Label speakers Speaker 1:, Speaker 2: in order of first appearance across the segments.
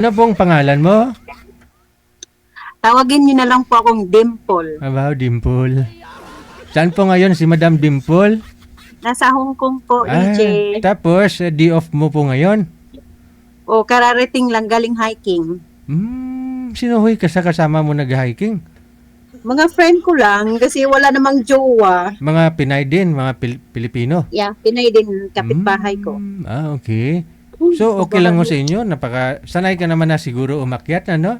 Speaker 1: Ano pong pangalan mo?
Speaker 2: Tawagin niyo na lang po akong Dimple.
Speaker 1: Wow, Dimple. Saan po ngayon si Madam Dimple?
Speaker 2: Nasa Hong Kong po, EJ.
Speaker 1: Tapos, day off mo po ngayon?
Speaker 2: O, kararating lang galing hiking.
Speaker 1: Sinuhoy ka sa kasama mo nag-hiking?
Speaker 2: Mga friend ko lang kasi wala namang jowa.
Speaker 1: Mga Pinay din, mga Pilipino?
Speaker 2: Yeah, Pinay din kapitbahay ko.
Speaker 1: Okay. So, okay lang mo sa inyo? Sanay ka naman na siguro umakyat, ano?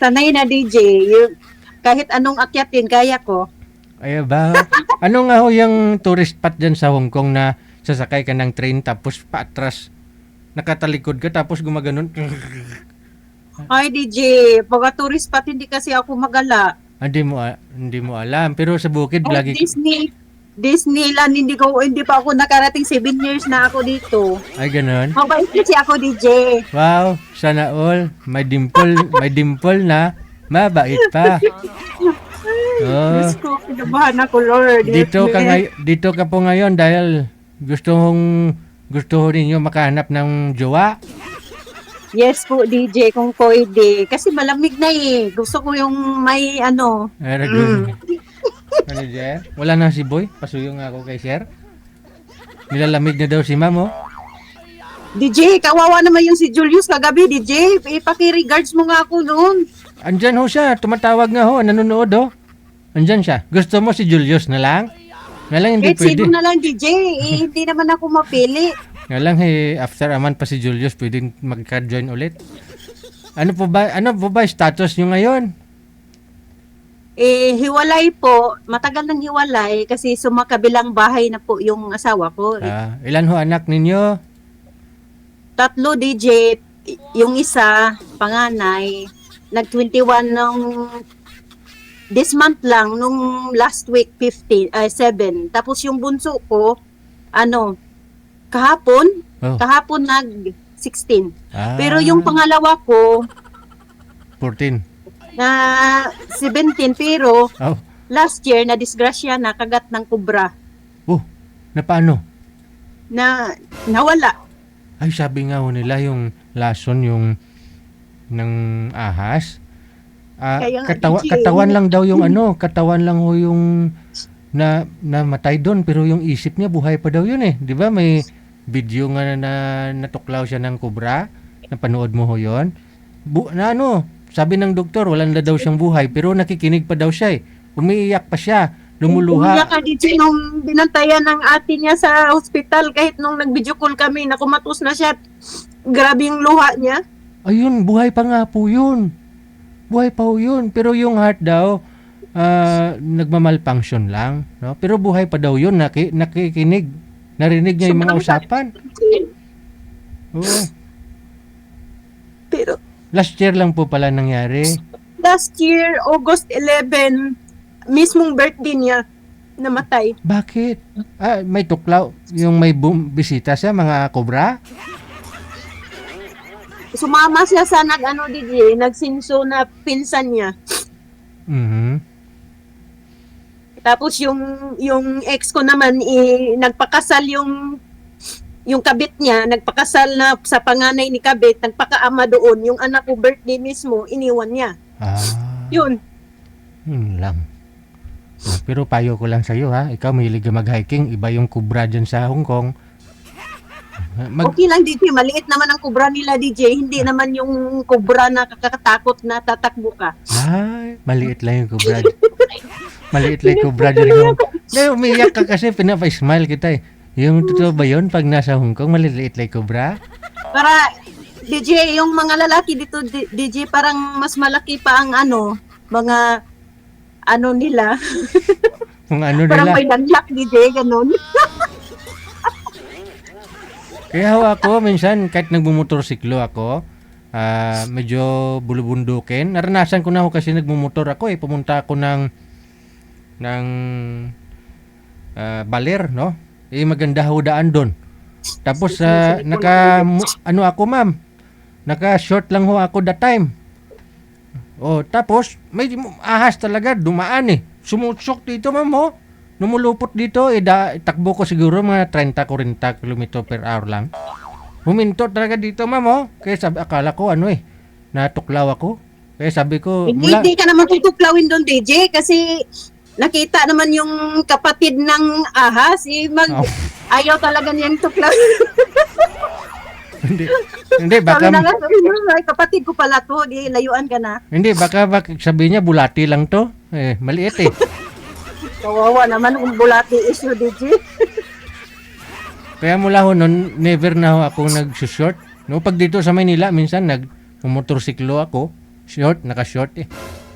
Speaker 2: Sanay na DJ. Kahit anong akyatin, kaya ko.
Speaker 1: Ay ba? Ano nga ho yung tourist spot dyan sa Hong Kong na sasakay ka ng train tapos paatras, nakatalikod ka tapos gumaganon?
Speaker 2: Ay DJ, pag tourist spot hindi kasi ako magala.
Speaker 1: Hindi mo alam. Pero sa bukid,
Speaker 2: Ay,
Speaker 1: lagi...
Speaker 2: Disneyland, hindi pa ako nakarating 7 years na ako dito.
Speaker 1: Ay, ganon?
Speaker 2: Mabait kasi ako DJ.
Speaker 1: Wow, sana all. May dimple na mabait pa. Oh,
Speaker 2: Diyos ko, kinabahan ako, Lord.
Speaker 1: dito ka po ngayon dahil gusto ho ninyo makahanap ng jowa.
Speaker 2: Yes po, DJ, kung pwede. Kasi malamig na eh. Gusto ko yung may ano.
Speaker 1: Ano dyan? Wala na si Boy. Pasuyong ako kay Sir. Nilalamig na daw si Ma'am, oh.
Speaker 2: DJ, kawawa naman yung si Julius kagabi, DJ. Ipaki-regards mo nga ako noon.
Speaker 1: Andyan ho siya. Tumatawag nga ho. Nanonood, oh. Andyan siya. Gusto mo si Julius na lang? Nga lang hindi
Speaker 2: Kahit sino
Speaker 1: pwede.
Speaker 2: na lang, DJ. Hindi naman ako mapili.
Speaker 1: Nga lang after a month pa si Julius pwedeng magka-join ulit. Ano po ba status nyo ngayon?
Speaker 2: Hiwalay po. Matagal nang hiwalay kasi sumakabilang bahay na po yung asawa ko.
Speaker 1: Ilan ho anak ninyo?
Speaker 2: 3 DJ. Yung isa, panganay, nag-21 nung this month lang, nung last week, 7. Tapos yung bunso ko, kahapon nag-16. Pero yung pangalawa ko,
Speaker 1: 14.
Speaker 2: na 17, pero
Speaker 1: Oh.
Speaker 2: last year, na disgrasya na, kagat ng kubra,
Speaker 1: Na paano?
Speaker 2: na nawala.
Speaker 1: Ay, sabi nga ho nila yung lason yung ng ahas.
Speaker 2: Kaya nga, DJ,
Speaker 1: Katawan lang daw yung katawan lang ho yung na namatay doon pero yung isip niya buhay pa daw yun eh. 'Di ba? May video nga na natuklaw siya ng kubra. Napanood mo ho 'yon? Sabi ng doktor, wala na daw siyang buhay pero nakikinig pa daw siya eh. Umiiyak pa siya, lumuluha.
Speaker 2: Umiyak ka, DJ, nung binantayan ng ate niya sa hospital, kahit nung nag-video call kami, nakumatos na siya. Grabe yung luha niya.
Speaker 1: Ayun, buhay pa nga po yun. Buhay pa ho yun. Pero yung heart daw, nagmamalfunction lang. No? Pero buhay pa daw yun, nakikinig. Narinig niya yung mga usapan. Oo.
Speaker 2: Pero
Speaker 1: Last year lang po pala nangyari.
Speaker 2: last year, August 11, mismong birthday niya, namatay.
Speaker 1: Bakit? May tuklaw. Yung may bisita siya, mga kobra?
Speaker 2: Sumama siya sa nagsinso na pinsan niya.
Speaker 1: Mhm.
Speaker 2: Tapos yung ex ko naman, nagpakasal yung kabit niya, nagpakasal na sa panganay ni kabit, nagpakaama doon. Yung anak ko birthday mismo, iniwan niya. Yun.
Speaker 1: Yun lang. Pero payo ko lang sa'yo ha. Ikaw mahilig ka mag-hiking. Iba yung kubra dyan sa Hong Kong.
Speaker 2: Okay lang, DJ. Maliit naman ang kubra nila, DJ. Hindi naman yung kubra na kakakatakot na tatakbo ka.
Speaker 1: Maliit lang yung kubra. Maliit lang yung kubra dyan. Umiiyak ka kasi pinapa-smile kita eh. Yung totoo ba yun pag nasa Hong Kong, maliliit like cobra?
Speaker 2: Para, DJ, yung mga lalaki dito, DJ, parang mas malaki pa ang mga nila.
Speaker 1: Kung ano
Speaker 2: Parang
Speaker 1: nila.
Speaker 2: may nanlak, DJ, ganun.
Speaker 1: Kaya ako, minsan, kahit nagmumotorsiklo ako, medyo bulubundukin. Naranasan ko na ako kasi nagmumotor ako eh. Pumunta ako ng Baler, no? Maganda ho daan doon. Tapos ako ma'am, naka-short lang ho ako that time. Tapos may ahas talaga dumaan eh. Sumutsok dito ma'am ho. Numulupot dito takbo ko siguro mga 30-40 km per hour lang. huminto talaga dito, ma'am, oh. Kaya sabi, akala ko, natuklaw ako. Kaya sabi ko,
Speaker 2: Hindi ka naman tutuklawin doon, DJ, kasi nakita naman yung kapatid ng ahas,
Speaker 1: Oh.
Speaker 2: ayaw talaga niyang tuklawin.
Speaker 1: hindi, hindi,
Speaker 2: Sabi
Speaker 1: baka,
Speaker 2: na nga, sabi niya, "Ay, kapatid ko pala to, di layuan ka na."
Speaker 1: hindi, baka sabi niya, bulati lang to. Maliit eh.
Speaker 2: Kawawa naman kung bulati issue, DJ.
Speaker 1: Kaya mula ho nun, never na ho ako nag-short. No, pag dito sa Maynila, minsan motorsiklo ako, naka-short eh.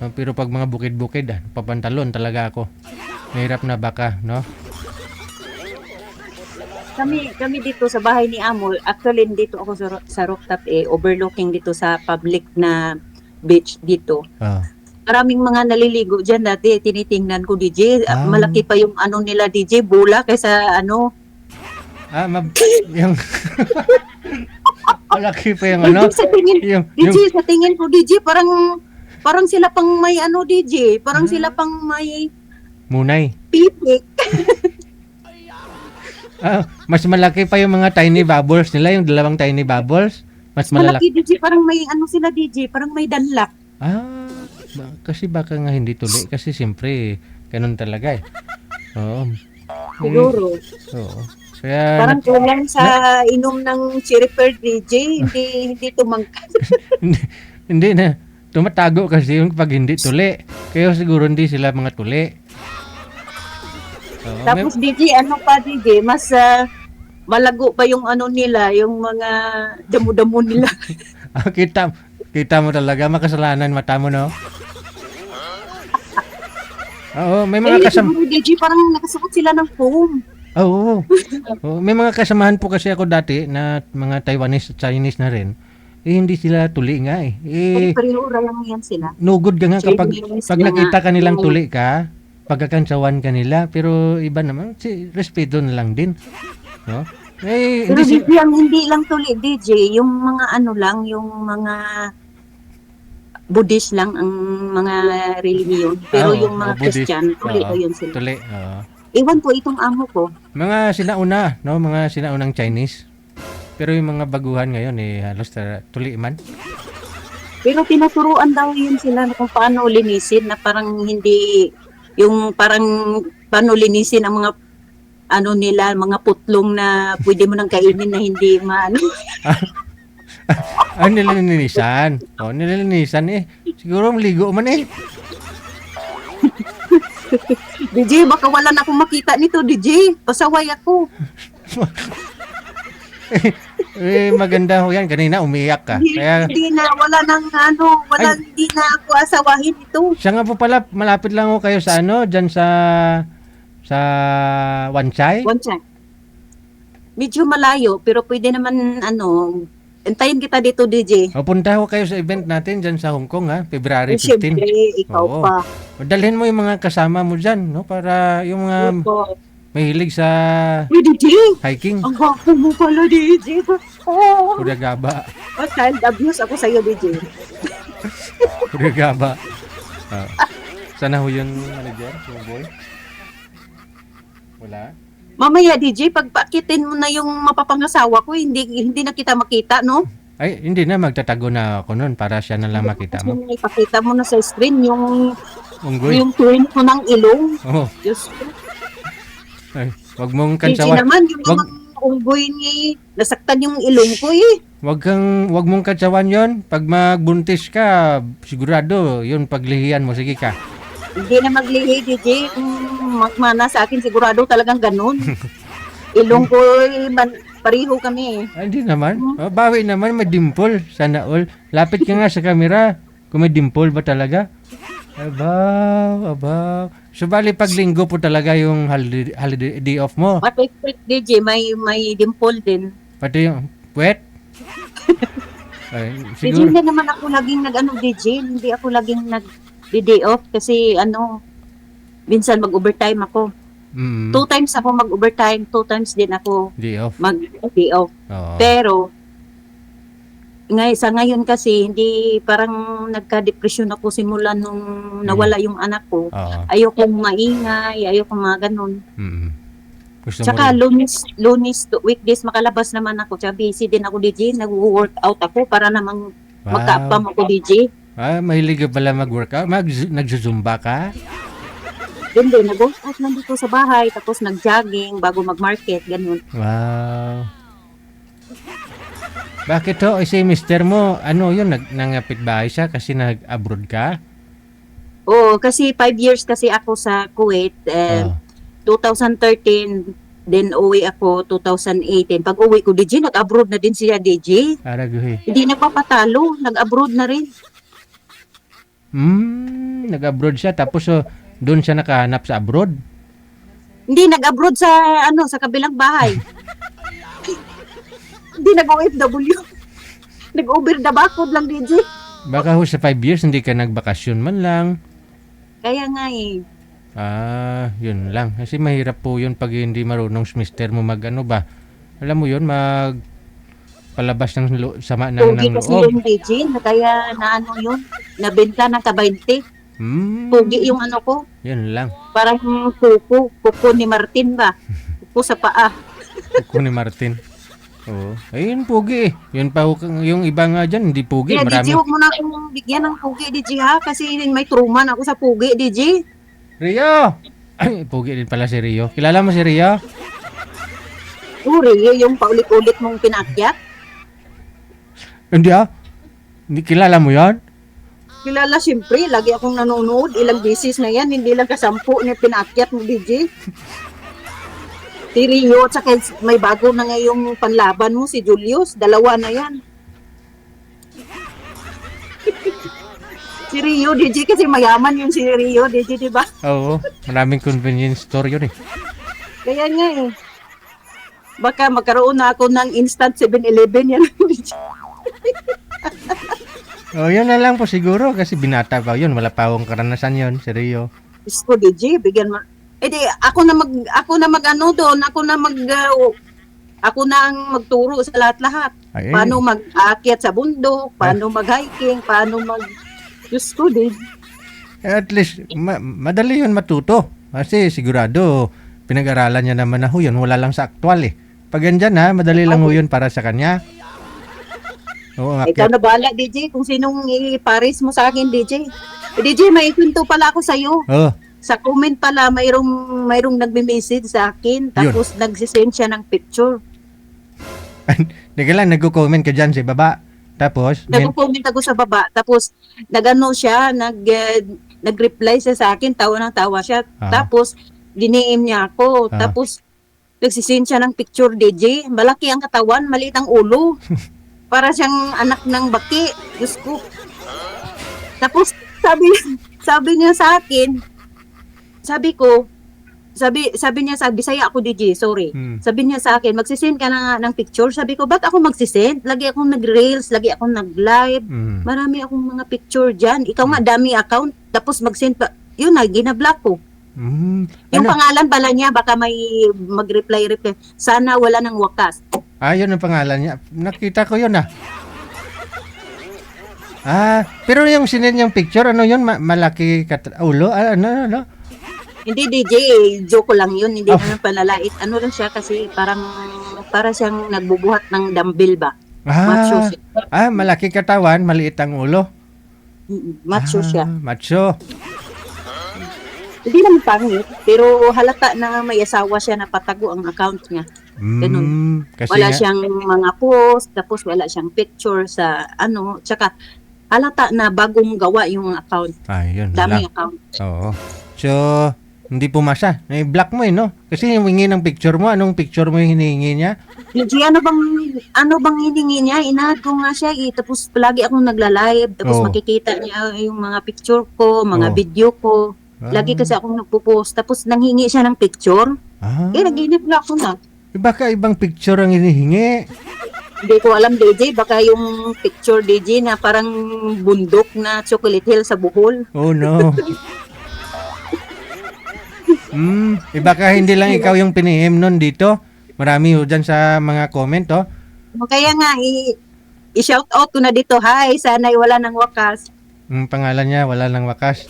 Speaker 1: No, pero pag mga bukid-bukid, papantalon talaga ako. Mahirap na baka, no?
Speaker 2: Kami dito sa bahay ni Amol, actually dito ako sa rooftop overlooking dito sa public na beach dito.
Speaker 1: Ah.
Speaker 2: Maraming mga naliligo dyan dati, tinitingnan ko DJ,
Speaker 1: Ah.
Speaker 2: malaki pa yung nila DJ, bula kaysa
Speaker 1: Yung malaki pa yung
Speaker 2: DJ sa tingin,
Speaker 1: yung
Speaker 2: DJ sa tingin ko DJ, parang sila pang may DJ, parang sila pang may
Speaker 1: munay.
Speaker 2: pipik.
Speaker 1: Mas malaki pa yung mga tiny bubbles nila, yung dalawang tiny bubbles. Mas
Speaker 2: Malaki
Speaker 1: malalaki.
Speaker 2: DJ, parang may sila DJ, parang may danlak.
Speaker 1: Kasi baka nga hindi tuli. Kasi siyempre, ganun talaga eh. Oo.
Speaker 2: Siguro.
Speaker 1: Oo. Kaya,
Speaker 2: Parang kulang sa inom ng cherry pearl DJ, hindi tumangkas.
Speaker 1: hindi na. Tumatago kasi yung pag hindi tuli. Kaya siguro hindi sila mga tuli. Oo,
Speaker 2: Tapos DJ, DJ, mas malago pa yung nila, yung mga damo-damo nila.
Speaker 1: kita mo talaga, makasalanan mata mo, no? Oo, may mga
Speaker 2: siguro DJ, parang nakasuot sila ng foam.
Speaker 1: Oo. May mga kasamahan po kasi ako dati na mga Taiwanese at Chinese na rin. Hindi sila tuli nga eh.
Speaker 2: Pareho lang yan sila.
Speaker 1: Nugod ka nga kapag
Speaker 2: Chinese
Speaker 1: pag
Speaker 2: na
Speaker 1: nakita
Speaker 2: nga.
Speaker 1: kanilang tuli ka, pagkakansawan kanila, pero iba naman, respeto na lang din. No?
Speaker 2: Pero
Speaker 1: Hindi
Speaker 2: DJ, ang hindi lang tuli DJ, yung mga yung mga Buddhist lang ang mga relihiyon. Pero yung mga
Speaker 1: Buddhist.
Speaker 2: Christian, tuli
Speaker 1: Oo,
Speaker 2: ko yun sila.
Speaker 1: Tuli, oo.
Speaker 2: Iwan po itong amo ko.
Speaker 1: Mga sinauna, no? Mga sinaunang Chinese. Pero yung mga baguhan ngayon, halos tuli man.
Speaker 2: Pero tinuturuan daw yun sila na kung paano linisin na parang hindi, yung parang paano linisin ang mga nila, mga putlong na pwede mo nang kainin na hindi
Speaker 1: Nililinisan. Nililinisan eh. Siguro maligo man eh.
Speaker 2: DJ, baka wala na akong makita nito, DJ. Pasaway ako.
Speaker 1: Maganda ho yan. Kanina umiyak ka. Kaya
Speaker 2: Hindi na, wala nang hindi na ako asawahin ito.
Speaker 1: siya nga po pala, malapit lang ho kayo sa dyan sa Wansay.
Speaker 2: One time. Medyo malayo, pero pwede naman, antayin kita dito, DJ.
Speaker 1: O, punta ho kayo sa event natin dyan sa Hong Kong, ha? February 15.
Speaker 2: Siyempre, ikaw
Speaker 1: Oo.
Speaker 2: pa.
Speaker 1: O, dalhin mo yung mga kasama mo dyan, no? Para yung mga
Speaker 2: Opo.
Speaker 1: mahilig sa
Speaker 2: Uy, DJ!
Speaker 1: hiking.
Speaker 2: Ang gwapo mo pala, DJ. Oh,
Speaker 1: Kuragaba.
Speaker 2: child abuse ako sa'yo, DJ.
Speaker 1: Kuragaba. Sana ho yung manager, yung boy? Wala?
Speaker 2: Mamaya, DJ, pagpakitin mo na yung mapapangasawa ko, hindi na kita makita, no?
Speaker 1: Ay, hindi na. Magtatago na ako nun para siya na lang makita
Speaker 2: Kasi
Speaker 1: mo.
Speaker 2: ipakita mo na sa screen yung
Speaker 1: Unggoy.
Speaker 2: twin ko ng ilong.
Speaker 1: Oo.
Speaker 2: Diyos ko.
Speaker 1: Ay, wag mong
Speaker 2: DJ
Speaker 1: kansawan.
Speaker 2: naman, yung
Speaker 1: Wag-
Speaker 2: mga unggoy ni nasaktan yung ilong ko eh.
Speaker 1: Wag mong kansawan yon. Pag magbuntis ka, sigurado, yun paglihiyan mo. Sige ka.
Speaker 2: Hindi na maglihi, DJ. Kung magmana sa akin, sigurado talagang ganun. Ilong ko, pariho kami.
Speaker 1: Ay, hindi naman. Bawi naman, may dimple. Sana all. Lapit ka nga sa camera. Kung may dimple ba talaga? Abaw. So, bali pag linggo po talaga yung holiday day off mo.
Speaker 2: What expect, DJ? May dimple din.
Speaker 1: Pati yung wet. Ay,
Speaker 2: DJ,
Speaker 1: siguro.
Speaker 2: hindi naman ako laging DJ. Hindi ako laging nag-day off kasi minsan mag-overtime ako. 2 times ako mag-overtime, 2 times din ako
Speaker 1: Day off.
Speaker 2: mag-day off.
Speaker 1: Oo.
Speaker 2: Pero, sa ngayon kasi, hindi parang nagka-depression ako simula nung nawala yung anak ko.
Speaker 1: Oo.
Speaker 2: Ayokong maingay, ayokong mga ganun.
Speaker 1: Mm. Gusto mo
Speaker 2: Tsaka
Speaker 1: rin.
Speaker 2: lunes to weekdays makalabas naman ako. Tsaka busy din ako DJ. Nag-workout ako para namang magkaapam
Speaker 1: Wow.
Speaker 2: ako DJ.
Speaker 1: Mahilig ka pala mag-workout. Nagzuzumba ka?
Speaker 2: Hindi, nag-workout lang dito sa bahay. Tapos nag-jogging bago mag-market. Ganun.
Speaker 1: Wow. Bakit to? Si mister mo, ano yun, nangapit bahay siya kasi nag-abroad ka?
Speaker 2: Oo, kasi 5 years kasi ako sa Kuwait.
Speaker 1: Oh.
Speaker 2: 2013, then uwi ako 2018. Pag uwi ko, DJ, nag-abroad na din siya, DJ.
Speaker 1: Araguhi.
Speaker 2: Hindi nagpapatalo, nag-abroad na rin.
Speaker 1: Nag-abroad siya tapos doon siya nakahanap sa abroad.
Speaker 2: Hindi, nag-abroad sa, sa kabilang bahay. Hindi nag-OFW. Nag-over the bakod lang, DJ.
Speaker 1: Baka ho sa 5 years hindi ka nagbakasyon man lang.
Speaker 2: Kaya nga eh.
Speaker 1: Yun lang. Kasi mahirap po yun pag hindi marunong si mister mo mag-ano ba. Alam mo yun, palabas ng sama
Speaker 2: Pugi
Speaker 1: ng
Speaker 2: kasi
Speaker 1: loob.
Speaker 2: yung DJ. Kaya na yun. Nabenta ng ka-20. Pugi yung ko.
Speaker 1: Yun lang.
Speaker 2: Parang kuko ni Martin ba? Kuko sa paa.
Speaker 1: Kuko ni Martin. Oo. Ayun, pugi eh. Yun pa, yung iba nga dyan, hindi pugi.
Speaker 2: Kaya
Speaker 1: Marami.
Speaker 2: DJ, huwag mo na akong bigyan ng pugi, DJ ha? Kasi may truman ako sa pugi, DJ.
Speaker 1: Rio! Ay, pugi din pala si Rio. Kilala mo si Rio?
Speaker 2: Uri, yung paulit-ulit mong pinakyat.
Speaker 1: Hindi Hindi kilala mo yan?
Speaker 2: Kilala siyempre, lagi akong nanonood. Ilang beses na yan, hindi lang kasampu na pinakyat mo, DJ. Si Rio, tsaka may bago na ngayong panlaban mo, si Julius. Dalawa na yan. Si Rio, DJ, kasi mayaman yung si Rio, DJ, di ba?
Speaker 1: Oo. Maraming convenience store yun eh.
Speaker 2: Kaya nga eh. Baka magkaroon na ako ng instant 7-Eleven yan.
Speaker 1: Yun na lang po siguro kasi binata pa yun. Wala pa akong karanasan yun, si Rio.
Speaker 2: Isko, DJ, bigyan mo. Eh di, ako na mag-ano doon, ako na ang magturo sa lahat-lahat.
Speaker 1: Ay,
Speaker 2: Paano mag-aakyat sa bundok, paano mag-hiking, paano Diyos ko, din.
Speaker 1: at least, madali yun matuto. Kasi sigurado, pinag-aralan niya naman na ho yun. Wala lang sa aktual eh. Pag andyan madali lang ho yun para sa kanya. Oo,
Speaker 2: Ikaw na bahala, DJ, kung sinong iparis mo sa akin, DJ. DJ, may kwento pala ako sa'yo.
Speaker 1: Oh,
Speaker 2: Sa comment pala, mayroong nagme-message sa akin, tapos nagsisend siya ng picture.
Speaker 1: Teka lang, nagko-comment ka dyan sa baba. Tapos,
Speaker 2: Nag-comment ako sa baba, tapos nag-reply siya sa akin, tawa ng tawa siya. Tapos, diniim niya ako. Tapos, nagsisend siya ng picture, DJ. Malaki ang katawan, maliit ang ulo. Para siyang anak ng baki. Diyos ko. Tapos, sabi niya sa akin, sabi niya sa Bisaya ako, DJ, sorry. Sabi niya sa akin, magsisend ka na nga ng picture. Sabi ko, ba't ako magsisend? Lagi akong nag-reels, lagi akong nag-live. Marami akong mga picture dyan. Ikaw nga, dami account. Tapos mag-send pa. Yun na, ginablock ko. Yung pangalan pala niya, baka may mag-reply. Sana wala ng wakas.
Speaker 1: yun ang pangalan niya. Nakita ko yun pero yung sinend niyang picture, ano yun? Malaki ulo? Ano?
Speaker 2: Hindi, DJ, joke lang yun. Hindi naman panlalait. Ano lang siya kasi para siyang nagbubuhat ng dumbbell ba? Macho siya.
Speaker 1: Malaki katawan, maliit ang ulo.
Speaker 2: Macho siya.
Speaker 1: Macho.
Speaker 2: Hindi naman pangit, pero halata na may asawa siya na patago ang account niya. Ganun.
Speaker 1: Kasi
Speaker 2: Wala siyang mga post, tapos wala siyang picture sa tsaka halata na bagong gawa yung account.
Speaker 1: Yun
Speaker 2: Dami
Speaker 1: lang.
Speaker 2: account.
Speaker 1: Oo. So, hindi pumasa. Block mo no? Kasi hiningi ng picture mo. Anong picture mo yung hinihingi niya?
Speaker 2: Luigi, ano bang hiningi niya? Inad ko nga siya tapos palagi akong nagla-live, tapos makikita niya yung mga picture ko, mga video ko. Lagi kasi akong nagpo-post, tapos nanghingi siya ng picture. Naginip na ako na.
Speaker 1: Baka ibang picture ang hinihingi.
Speaker 2: Hindi ko alam, DJ, baka yung picture, DJ, na parang bundok na Chocolate Hill sa Bohol.
Speaker 1: Oh no. Baka hindi lang ikaw yung pinihim nun dito. Marami ho dyan sa mga comment,
Speaker 2: Kaya nga, i-shout out ko na dito, hi, sana'y wala ng wakas.
Speaker 1: Pangalan niya, wala nang wakas.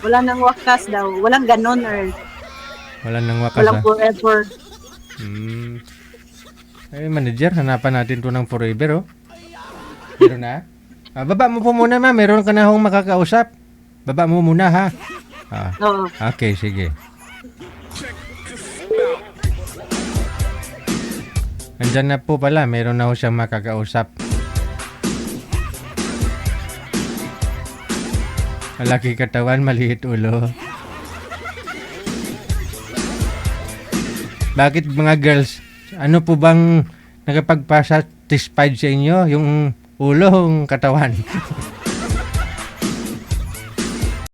Speaker 2: Wala ng wakas daw, walang ganon or
Speaker 1: Wala nang wakas.
Speaker 2: walang forever.
Speaker 1: Manager, hanapan natin to ng forever, oh. Meron na? Baba mo po muna, ma'am. Meron ka na hong makakausap. Baba mo muna, ha?
Speaker 2: Oo.
Speaker 1: Okay, sige. Nandyan na po pala. Meron na ho siyang makakausap. Malaki katawan, maliit ulo. Bakit mga girls, ano po bang nakapagpa-satisfied sa inyo? Yung ulo, yung katawan?